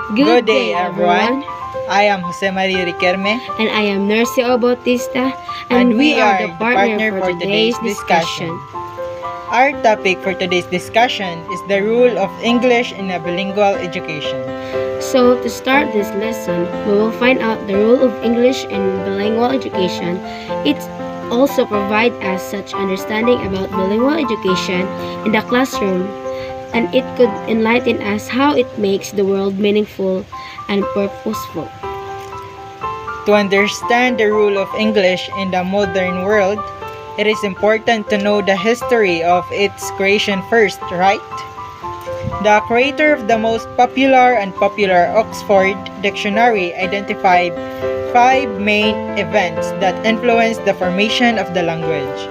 Good day, everyone. I am Jose Maria Riquelme, And I am Nercio Bautista, and we are the partner for today's discussion. Our topic for today's discussion is the role of English in a bilingual education. So, to start this lesson, we will find out the role of English in bilingual education. It also provides us such understanding about bilingual education in the classroom, and it could enlighten us how it makes the world meaningful and purposeful. To understand the role of English in the modern world, it is important to know the history of its creation first, right? The creator of the most popular and popular Oxford Dictionary identified 5 main events that influenced the formation of the language.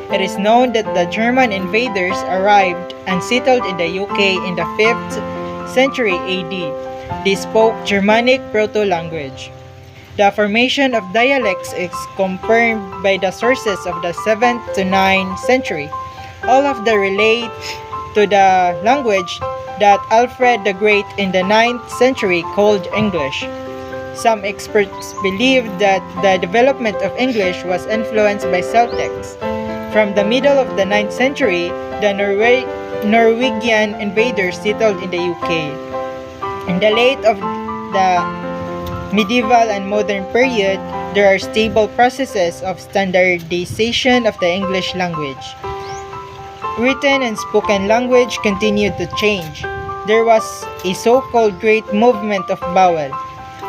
It is known that the German invaders arrived and settled in the UK in the 5th century AD. They spoke Germanic proto-language. The formation of dialects is confirmed by the sources of the 7th to 9th century. All of them relate to the language that Alfred the Great in the 9th century called English. Some experts believe that the development of English was influenced by Celtics. From the middle of the 9th century, the Norwegian invaders settled in the UK. In the late of the medieval and modern period, there are stable processes of standardization of the English language. Written and spoken language continued to change. There was a so-called Great Movement of Bowel.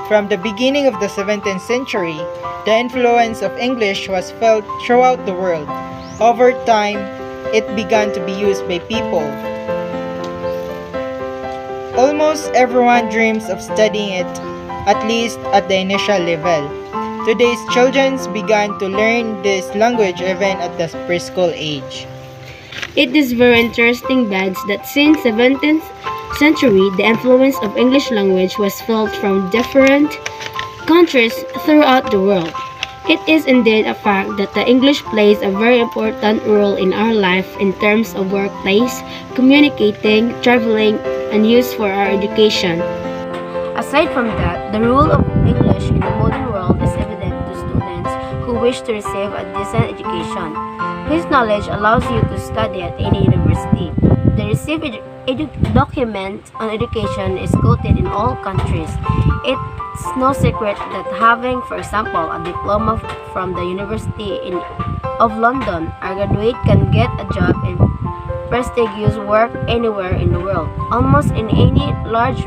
From the beginning of the 17th century, the influence of English was felt throughout the world. Over time, it began to be used by people. Almost everyone dreams of studying it, at least at the initial level. Today's children began to learn this language even at the preschool age. It is very interesting, Bads, that since 17th century, the influence of English language was felt from different countries throughout the world. It is indeed a fact that the English plays a very important role in our life in terms of workplace, communicating, traveling, and use for our education. Aside from that, the role of English in the modern world is evident to students who wish to receive a decent education. His knowledge allows you to study at any university. The received document on education is quoted in all countries. It's no secret that having, for example, a diploma from the University of London, a graduate can get a job in prestigious work anywhere in the world. Almost in any large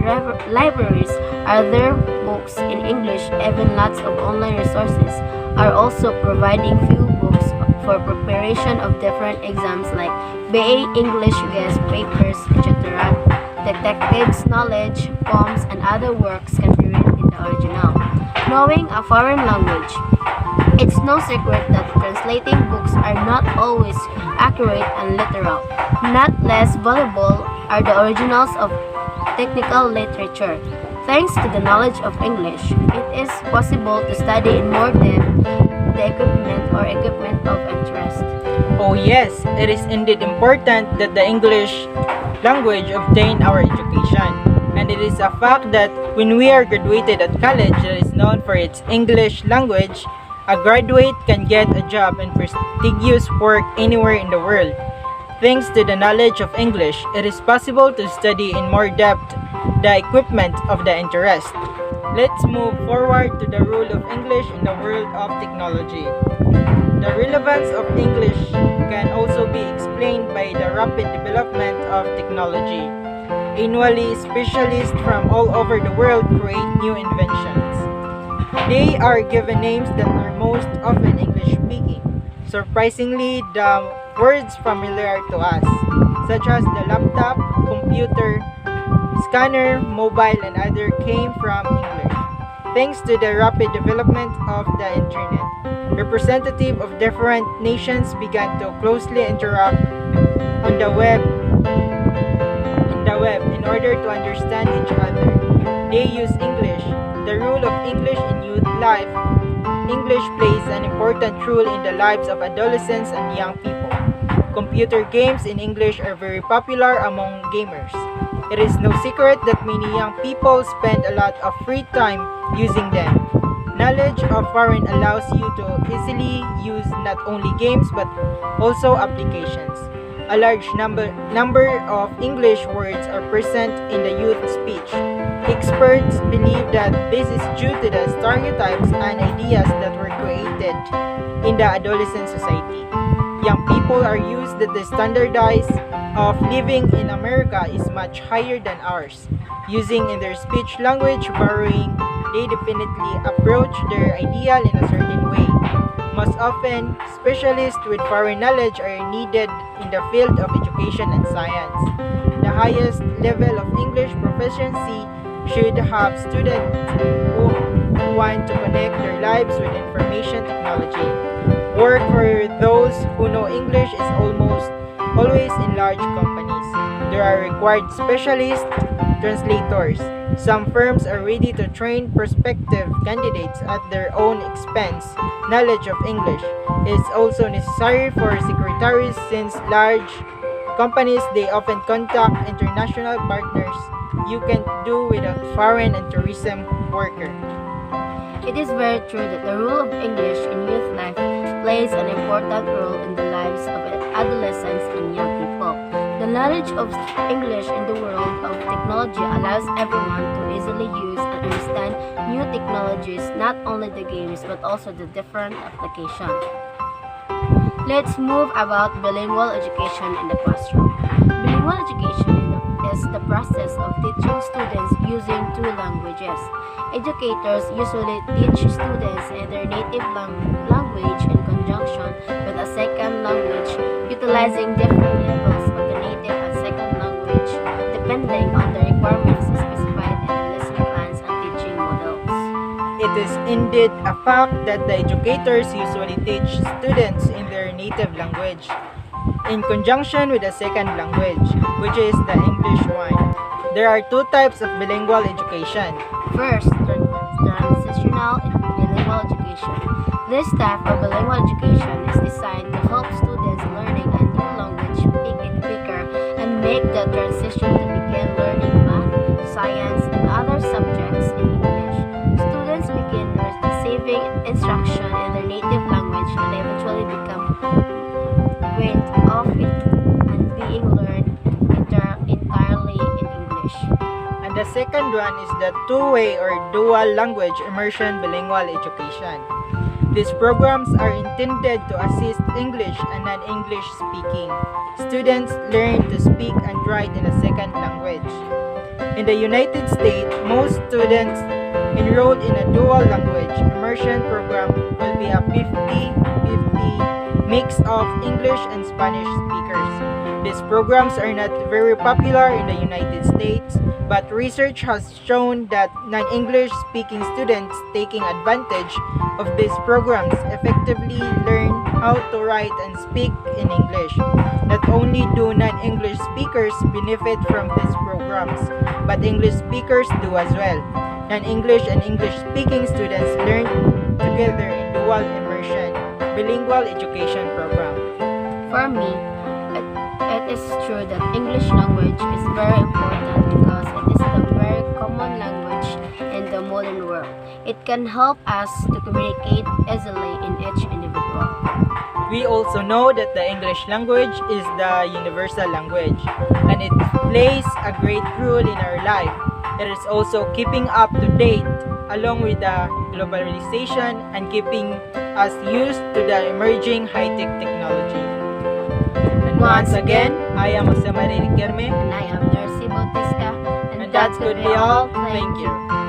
libraries are there books in English, even lots of online resources are also providing few books for preparation of different exams like BA English US papers, etc. Detectives' knowledge, poems, and other works can be read in the original. Knowing a foreign language. It's no secret that translating books are not always accurate and literal. Not less valuable are the originals of technical literature. Thanks to the knowledge of English, it is possible to study in more depth the equipment of interest. Oh yes, it is indeed important that the English language obtain our education. And it is a fact that when we are graduated at college that is known for its English language, a graduate can get a job and prestigious work anywhere in the world. Thanks to the knowledge of English, it is possible to study in more depth the equipment of the interest. Let's move forward to the role of English in the world of technology. The relevance of English can also be explained by the rapid development of technology. Annually, specialists from all over the world create new inventions. They are given names that are most often English-speaking. Surprisingly, the words familiar to us, such as the laptop, computer, scanner, mobile, and other came from English. Thanks to the rapid development of the internet, representatives of different nations began to closely interact on the web in order to understand each other. They use English. The role of English in youth life. English plays an important role in the lives of adolescents and young people. Computer games in English are very popular among gamers. It is no secret that many young people spend a lot of free time using them. Knowledge of foreign allows you to easily use not only games but also applications. A large number of English words are present in the youth speech. Experts believe that this is due to the stereotypes and ideas that were created in the adolescent society. Young people are used that the standardize of living in America is much higher than ours. Using in their speech language borrowing, they definitely approach their ideal in a certain way. Most often, specialists with foreign knowledge are needed in the field of education and science. The highest level of English proficiency should have students who want to connect their lives with information technology. Work for those who know English is almost always in large companies. There are required specialist translators. Some firms are ready to train prospective candidates at their own expense. Knowledge of English is also necessary for secretaries since large companies they often contact international partners you can do without foreign and tourism worker. It is very true that the role of English in youth life plays an important role in the lives of adolescents and young people. The knowledge of English in the world of technology allows everyone to easily use and understand new technologies, not only the games but also the different applications. Let's move about bilingual education in the classroom. Bilingual education is the process of teaching students using two languages. Educators usually teach students in their native language in conjunction with a second language, utilizing different levels of the native and second language depending on the requirements specified in the lesson plans and teaching models. It is indeed a fact that the educators usually teach students in their native language in conjunction with a second language, which is the English one. There are two types of bilingual education. First, transitional bilingual education. This type of bilingual education is designed to help students learning a new language speak it quicker and make the transition to begin learning math, science, and other subjects in English. Students begin receiving instruction in their native language and eventually become fluent of it and being learned entirely in English. And the second one is the two-way or dual language immersion bilingual education. These programs are intended to assist English and non-English speaking. Students learn to speak and write in a second language. In the United States, most students enrolled in a dual language immersion program will be a 50-50 mix of English and Spanish speakers. These programs are not very popular in the United States, but research has shown that non-English speaking students taking advantage of these programs effectively learn how to write and speak in English. Not only do non-English speakers benefit from these programs, but English speakers do as well. Non-English and English-speaking students learn together in dual immersion, bilingual education program. For me, it is true that English language is very important because it is the very common language in the modern world. It can help us to communicate easily in each individual. We also know that the English language is the universal language, and it plays a great role in our life. It is also keeping up to date along with the globalization and keeping us used to the emerging high-tech technology. And once again, I am Jose Maria Kerme, And I am Darcy Bautista, and that could be all. Thank you.